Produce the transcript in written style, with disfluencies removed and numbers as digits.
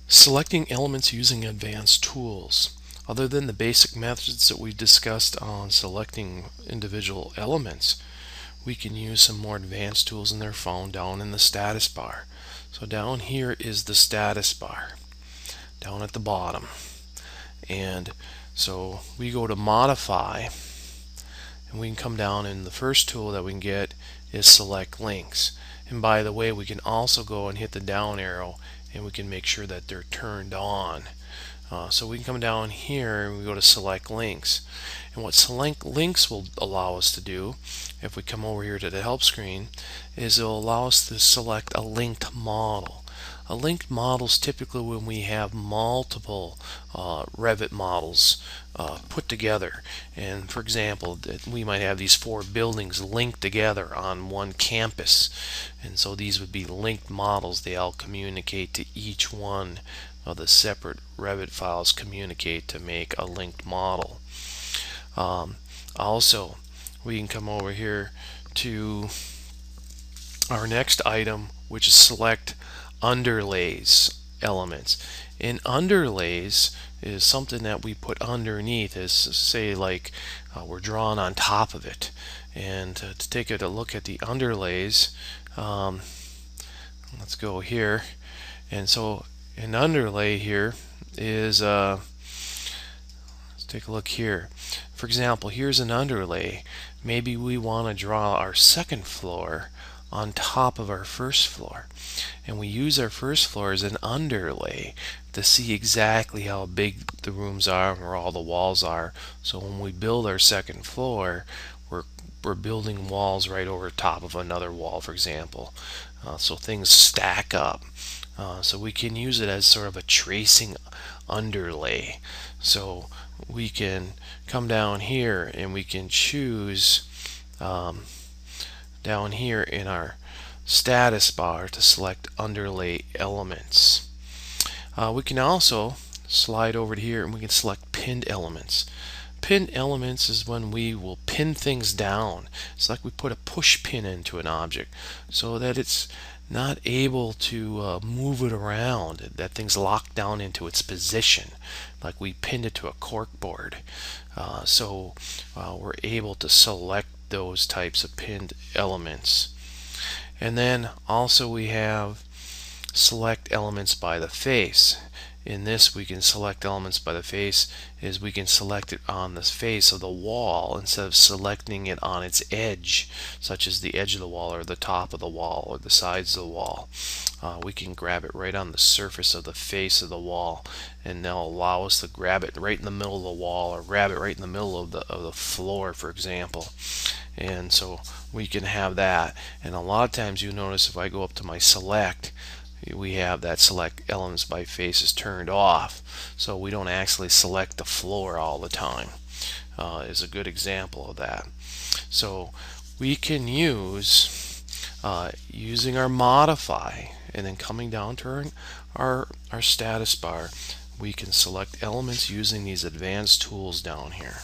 Selecting elements using advanced tools. Other than the basic methods that we discussed on selecting individual elements, we can use some more advanced tools, and they're found down in the status bar. So down here is the status bar down at the bottom, and so we go to modify, and we can come down, and the first tool that we can get is select links. And by the way, we can also go and hit the down arrow, and we can make sure that they're turned on. So we can come down here and we go to select links, and what select links will allow us to do, if we come over here to the help screen, is it will allow us to select a linked model. A linked model is typically when we have multiple Revit models put together, and for example we might have these 4 buildings linked together on one campus, and so these would be linked models. They all communicate to each one of the separate Revit files, communicate to make a linked model. Also, we can come over here to our next item, which is select underlays elements. And underlays is something that we put underneath, as say like we're drawing on top of it. And to take a look at the underlays, let's go here. And so an underlay here is let's take a look here. For example, here's an underlay. Maybe we want to draw our second floor on top of our first floor, and we use our first floor as an underlay to see exactly how big the rooms are and where all the walls are. So when we build our second floor, we're building walls right over top of another wall, for example, so things stack up. So we can use it as sort of a tracing underlay. So we can come down here and we can choose down here in our status bar to select underlay elements. We can also slide over to here and we can select pinned elements. Pinned elements is when we will pin things down. It's like we put a push pin into an object so that it's not able to move it around, that thing's locked down into its position, like we pinned it to a cork board. So we're able to select those types of pinned elements. And then also we have select elements by the face. In this, we can select elements by the face is we can select it on the face of the wall instead of selecting it on its edge, such as the edge of the wall or the top of the wall or the sides of the wall. We can grab it right on the surface of the face of the wall, and that'll allow us to grab it right in the middle of the wall or grab it right in the middle of the floor, for example. And so we can have that. And a lot of times you notice if I go up to my select, we have that select elements by faces turned off, so we don't actually select the floor all the time. Is a good example of that. So we can use using our modify, and then coming down to our status bar, we can select elements using these advanced tools down here.